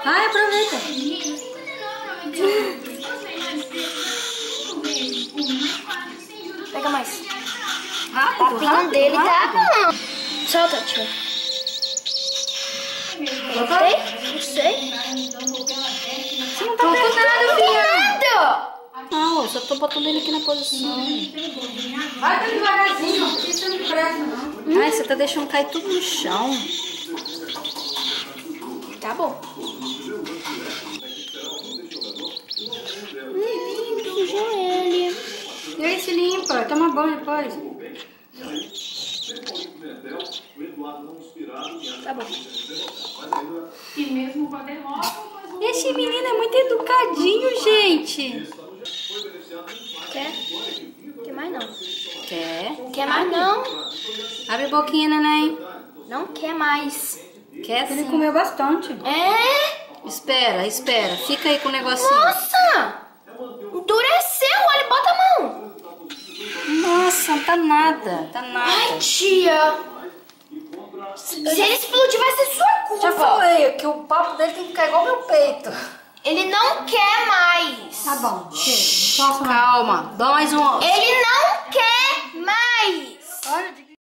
Ai, aproveita. Pega mais. Ah, Tá pingando dele, tá bom. Solta, tio. Gostei? Não sei. Você não tá pegando nada, filha. Nada! Não, eu só tô botando ele aqui na posição. Vai bem devagarzinho, não precisa de pressa, não. Ai, você tá deixando cair tudo no chão. Tá bom. Sujou ele. E aí se limpa, toma banho depois. Tá bom. E mesmo quando é nova, Esse menino é muito educadinho, gente. Quer? Quer mais não. Quer? Quer mais não? Abre a boquinha, neném. Não quer mais. Quer Ele sim. comeu bastante. É? Espera, espera. Fica aí com o negocinho. Nossa! Endureceu, olha, bota a mão. Nossa, tá nada, tá nada. Ai, tia. Se ele explodir, vai ser sua culpa. Já falei que o papo dele tem que ficar igual meu peito. Ele não quer mais. Tá bom, chega. Posso Calma, dá mais um. Ele não quer mais. Olha de